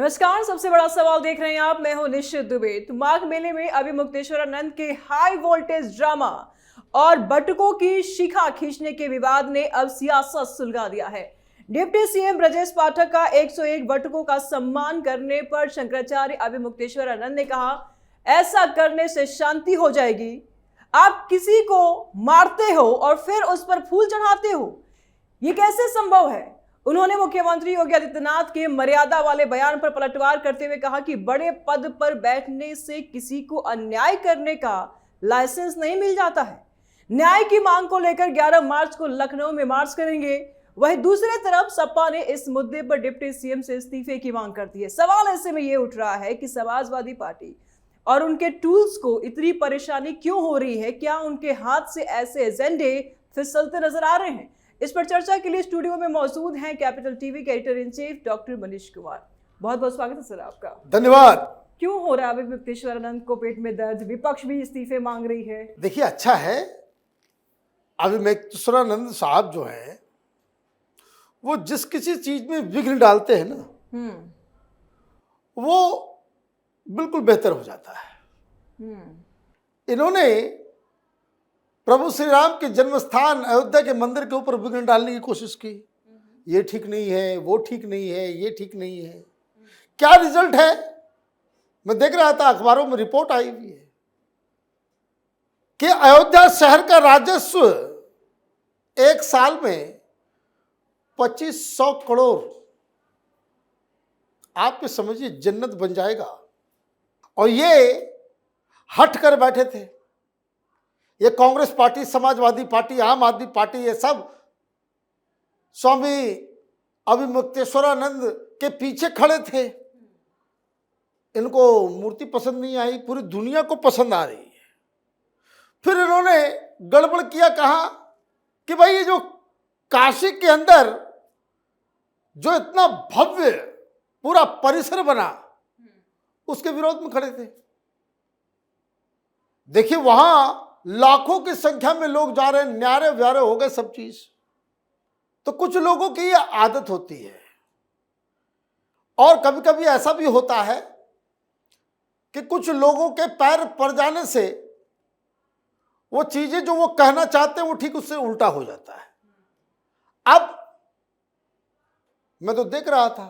नमस्कार। सबसे बड़ा सवाल देख रहे हैं आप, मैं हूं निश्चित दुबे। तो माघ मेले में अभी मुक्तेश्वरानंद के हाई वोल्टेज ड्रामा और बटुकों की शिखा खींचने के विवाद ने अब सियासत सुलगा दिया है। डिप्टी सीएम ब्रजेश पाठक का 101 बटुकों का सम्मान करने पर शंकराचार्य अभी मुक्तेश्वरानंद ने कहा, ऐसा करने से शांति हो जाएगी। आप किसी को मारते हो और फिर उस पर फूल चढ़ाते हो, ये कैसे संभव है? उन्होंने मुख्यमंत्री योगी आदित्यनाथ के मर्यादा वाले बयान पर पलटवार करते हुए कहा कि बड़े पद पर बैठने से किसी को अन्याय करने का लाइसेंस नहीं मिल जाता है। न्याय की मांग को लेकर 11 मार्च को लखनऊ में मार्च करेंगे। वहीं दूसरी तरफ सपा ने इस मुद्दे पर डिप्टी सीएम से इस्तीफे की मांग कर दी है। सवाल ऐसे में यह उठ रहा है कि समाजवादी पार्टी और उनके टूल्स को इतनी परेशानी क्यों हो रही है? क्या उनके हाथ से ऐसे एजेंडे फिसलते नजर आ रहे हैं? इस पर चर्चा के लिए स्टूडियो में मौजूद हैं कैपिटल टीवी के editor in chief doctor Manish Kumar. बहुत बहुत स्वागत है सर आपका। धन्यवाद। क्यों हो रहा है अभी मुक्तेश्वरानंद को पेट में दर्द? विपक्ष भी इस्तीफे मांग रही है। देखिए, अच्छा है, अभी मुक्तेश्वरानंद साहब जो है वो जिस किसी चीज में विघ्न डालते हैं ना, वो बिल्कुल बेहतर हो जाता है। इन्होंने प्रभु श्री राम के जन्म स्थान अयोध्या के मंदिर के ऊपर विघ्न डालने की कोशिश की। ये ठीक नहीं है, वो ठीक नहीं है, ये ठीक नहीं है। क्या रिजल्ट है? मैं देख रहा था अखबारों में रिपोर्ट आई हुई है कि अयोध्या शहर का राजस्व एक साल में 2500 करोड़, आप ये समझिए जन्नत बन जाएगा। और ये हट कर बैठे थे। ये कांग्रेस पार्टी, समाजवादी पार्टी, आम आदमी पार्टी, ये सब स्वामी अभी मुक्तेश्वरानंद के पीछे खड़े थे। इनको मूर्ति पसंद नहीं आई, पूरी दुनिया को पसंद आ रही है। फिर इन्होंने गड़बड़ किया, कहा कि भाई ये जो काशी के अंदर जो इतना भव्य पूरा परिसर बना, उसके विरोध में खड़े थे। देखिए, वहां लाखों की संख्या में लोग जा रहे हैं, न्यारे व्यारे हो गए सब चीज। तो कुछ लोगों की यह आदत होती है, और कभी कभी ऐसा भी होता है कि कुछ लोगों के पैर पड़ जाने से वो चीजें जो वो कहना चाहते हैं वो ठीक उससे उल्टा हो जाता है। अब मैं तो देख रहा था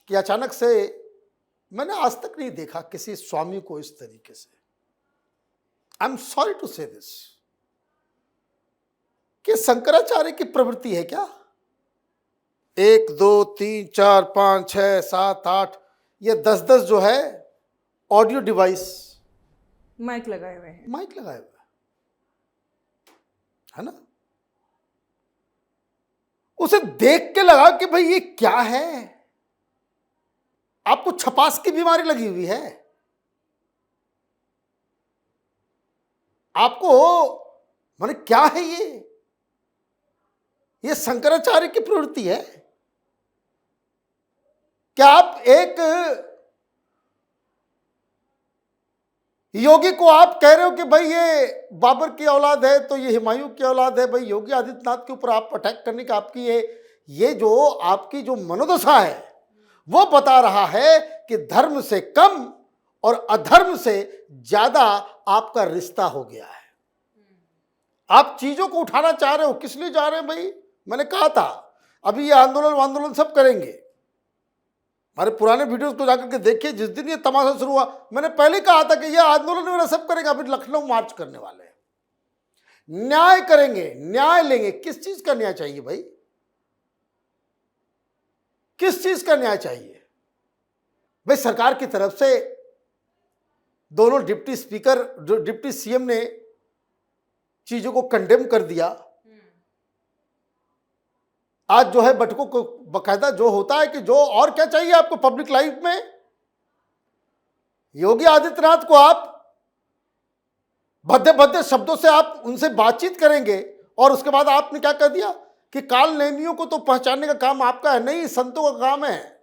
कि अचानक से, मैंने आज तक नहीं देखा किसी स्वामी को इस तरीके से, आई एम सॉरी टू से दिस, कि शंकराचार्य की प्रवृत्ति है क्या? 1 2 3 4 5 6 7 8 ये 10 जो है ऑडियो डिवाइस, माइक लगाए हुए हैं, माइक लगाए हुए है ना। उसे देख के लगा कि भाई ये क्या है? आपको छपास की बीमारी लगी हुई है? आपको माने क्या है ये शंकराचार्य की प्रवृत्ति है? क्या आप एक योगी को आप कह रहे हो कि भाई ये बाबर की औलाद है, तो ये हुमायूं की औलाद है? भाई योगी आदित्यनाथ के ऊपर आप अटैक करने का आपकी ये जो आपकी जो मनोदशा है वो बता रहा है कि धर्म से कम और अधर्म से ज्यादा आपका रिश्ता हो गया है। आप चीजों को उठाना चाह रहे हो, किस लिए जा रहे हैं भाई? मैंने कहा था अभी ये आंदोलन सब करेंगे। हमारे पुराने वीडियोस को जाकर के देखिए, जिस दिन ये तमाशा शुरू हुआ मैंने पहले कहा था कि ये आंदोलन वगैरह सब करेंगे। अभी लखनऊ मार्च करने वाले हैं, न्याय करेंगे, न्याय लेंगे। किस चीज का न्याय चाहिए भाई? किस चीज का न्याय चाहिए भाई? सरकार की तरफ से दोनों डिप्टी स्पीकर, जो डिप्टी सीएम ने चीजों को कंडेम कर दिया। आज जो है बटुकों को बकायदा जो होता है कि जो और क्या चाहिए आपको पब्लिक लाइफ में? योगी आदित्यनाथ को आप भद्दे भद्दे शब्दों से आप उनसे बातचीत करेंगे, और उसके बाद आपने क्या कह दिया कि काल नेमियों को तो पहचानने का काम आपका है। नहीं, संतों का काम है।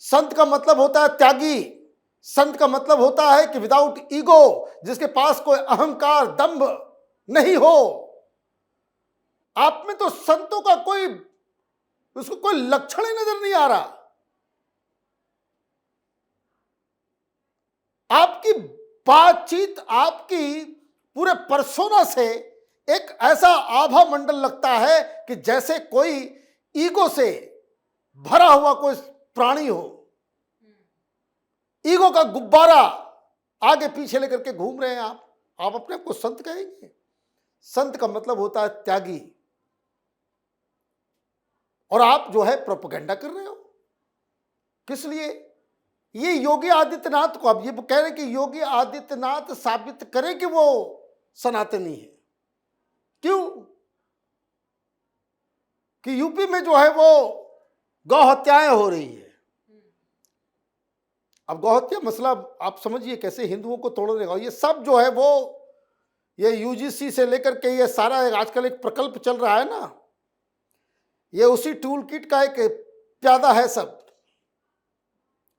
संत का मतलब होता है त्यागी। संत का मतलब होता है कि विदाउट ईगो, जिसके पास कोई अहंकार दंभ नहीं हो। आप में तो संतों का उसको कोई लक्षण ही नजर नहीं आ रहा। आपकी बातचीत, आपकी पूरे पर्सोना से एक ऐसा आभा मंडल लगता है कि जैसे कोई ईगो से भरा हुआ कोई प्राणी हो, ईगो का गुब्बारा आगे पीछे लेकर के घूम रहे हैं आप अपने आप को संत कहेंगे? संत का मतलब होता है त्यागी, और आप जो है प्रोपेगेंडा कर रहे हो। किस लिए? ये योगी आदित्यनाथ को, अब ये कह रहे हैं कि योगी आदित्यनाथ साबित करे कि वो सनातनी है। क्यों? कि यूपी में जो है वो गौ हत्याएं हो रही है। अब गौ हत्या मसला आप समझिए कैसे हिंदुओं को तोड़ देगा। ये सब जो है वो ये यूजीसी से लेकर के ये सारा आजकल एक प्रकल्प चल रहा है ना, ये उसी टूल किट का एक प्यादा है। सब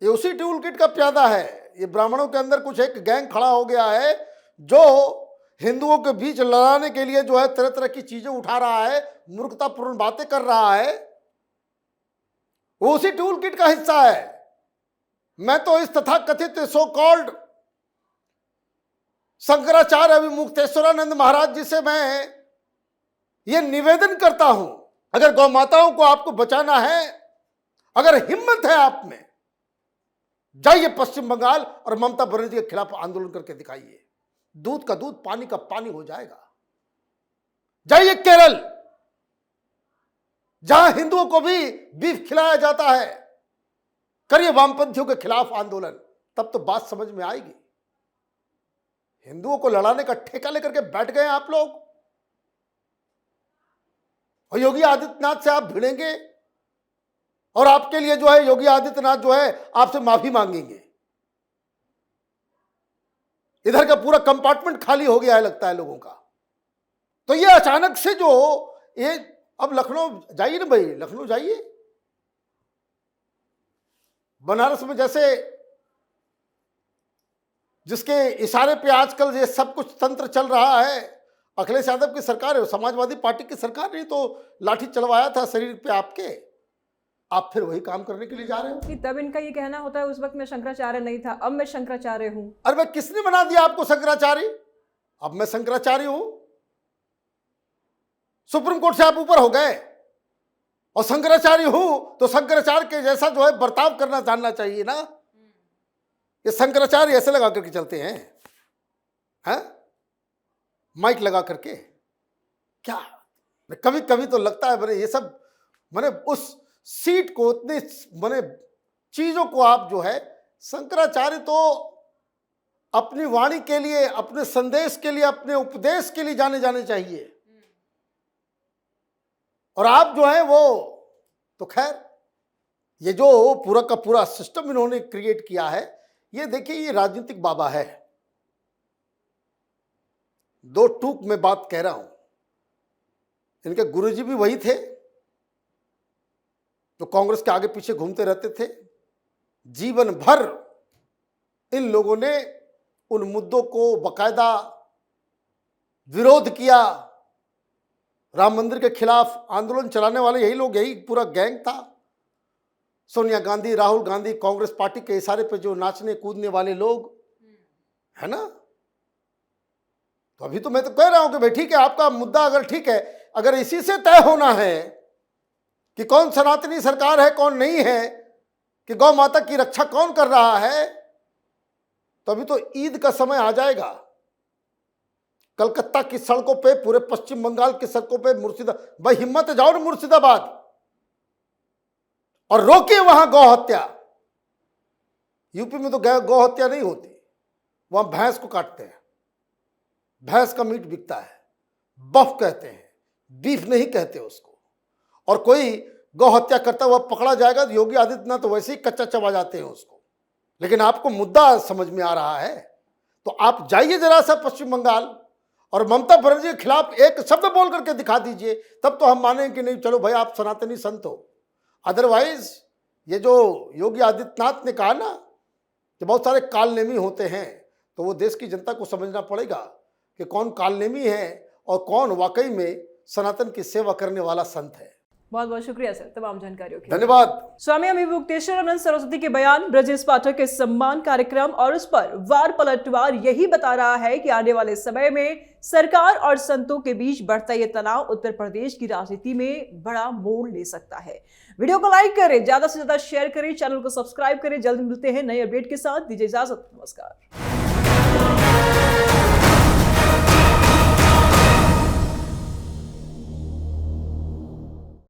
ये उसी टूल किट का प्यादा है। ये ब्राह्मणों के अंदर कुछ एक गैंग खड़ा हो गया है जो हिंदुओं के बीच लड़ाने के लिए जो है तरह तरह की चीजें उठा रहा है, मूर्खतापूर्ण बातें कर रहा है। वो उसी टूल किट का हिस्सा है। मैं तो इस तथाकथित सो कॉल्ड शंकराचार्य अभिमुक्तेश्वरानंद महाराज जी से मैं ये निवेदन करता हूं, अगर गौ माताओं को आपको बचाना है, अगर हिम्मत है आप में, जाइए पश्चिम बंगाल और ममता बनर्जी के खिलाफ आंदोलन करके दिखाइए। दूध का दूध, पानी का पानी हो जाएगा। जाइए केरल, जहां हिंदुओं को भी बीफ खिलाया जाता है, करिए वामपंथियों के खिलाफ आंदोलन, तब तो बात समझ में आएगी। हिंदुओं को लड़ाने का ठेका लेकर के बैठ गए आप लोग, और योगी आदित्यनाथ से आप भिड़ेंगे, और आपके लिए जो है योगी आदित्यनाथ जो है आपसे माफी मांगेंगे। इधर का पूरा कंपार्टमेंट खाली हो गया है लगता है लोगों का। तो ये अचानक से जो ये, अब लखनऊ जाइए ना भाई, लखनऊ जाइए, बनारस में जैसे जिसके इशारे पे आजकल ये सब कुछ तंत्र चल रहा है, अखिलेश यादव की सरकार है, समाजवादी पार्टी की सरकार ने तो लाठी चलवाया था शरीर पे आपके, आप फिर वही काम करने के लिए जा रहे हो। कि तब इनका ये कहना होता है उस वक्त मैं शंकराचार्य नहीं था, अब मैं शंकराचार्य हूं। अरे भाई, किसने बना दिया आपको शंकराचार्य? अब मैं शंकराचार्य हूं। सुप्रीम कोर्ट से आप ऊपर हो गए, और शंकराचार्य हूं तो शंकराचार्य के जैसा जो है बर्ताव करना जानना चाहिए ना। ये शंकराचार्य ऐसे लगा करके चलते हैं, माइक लगा करके। क्या कभी कभी तो लगता है मैंने ये सब, मैंने उस सीट को, उतने मैंने चीजों को आप जो है, शंकराचार्य तो अपनी वाणी के लिए, अपने संदेश के लिए, अपने उपदेश के लिए जाने जाने चाहिए, और आप जो है वो तो खैर, ये जो पूरा का पूरा सिस्टम इन्होंने क्रिएट किया है, ये देखिए ये राजनीतिक बाबा है। दो टूक में बात कह रहा हूं, इनके गुरुजी भी वही थे जो कांग्रेस के आगे पीछे घूमते रहते थे। जीवन भर इन लोगों ने उन मुद्दों को बकायदा विरोध किया। राम मंदिर के खिलाफ आंदोलन चलाने वाले यही लोग, यही पूरा गैंग था। सोनिया गांधी, राहुल गांधी, कांग्रेस पार्टी के इशारे पे जो नाचने कूदने वाले लोग है ना। तो अभी तो मैं तो कह रहा हूं कि भाई ठीक है, आपका मुद्दा अगर ठीक है, अगर इसी से तय होना है कि कौन सनातनी सरकार है कौन नहीं है, कि गौ माता की रक्षा कौन कर रहा है, तो अभी तो ईद का समय आ जाएगा। कलकत्ता की सड़कों पे, पूरे पश्चिम बंगाल की सड़कों पे, मुर्शिदाबाद, भाई हिम्मत है जाओ ना मुर्शिदाबाद और रोकिए वहां गौ हत्या। यूपी में तो गौ हत्या नहीं होती, वहां भैंस को काटते हैं, भैंस का मीट बिकता है, बफ कहते हैं, बीफ नहीं कहते उसको। और कोई गौ हत्या करता हुआ पकड़ा जाएगा तो योगी आदित्यनाथ तो वैसे ही कच्चा चबा जाते हैं उसको। लेकिन आपको मुद्दा समझ में आ रहा है तो आप जाइए जरा सा पश्चिम बंगाल और ममता बनर्जी के खिलाफ एक शब्द बोल करके दिखा दीजिए, तब तो हम मानेंगे कि नहीं चलो भाई आप सनातनी संत हो। अदरवाइज ये जो योगी आदित्यनाथ ने कहा ना कि बहुत सारे कालनेमी होते हैं, तो वो देश की जनता को समझना पड़ेगा कि कौन कालनेमी है और कौन वाकई में सनातन की सेवा करने वाला संत है। बहुत बहुत शुक्रिया सर तमाम जानकारियों के लिए। धन्यवाद। स्वामी अभिमुक्तेश्वरानंद सरस्वती के बयान ब्रजेश पाठक के सम्मान कार्यक्रम और उस पर वार पलटवार यही बता रहा है कि आने वाले समय में सरकार और संतों के बीच बढ़ता ये तनाव उत्तर प्रदेश की राजनीति में बड़ा मोड़ ले सकता है। वीडियो को लाइक करें, ज्यादा से ज्यादा शेयर करें, चैनल को सब्सक्राइब करें। जल्द मिलते हैं नए अपडेट के साथ। दीजिए इजाजत, नमस्कार।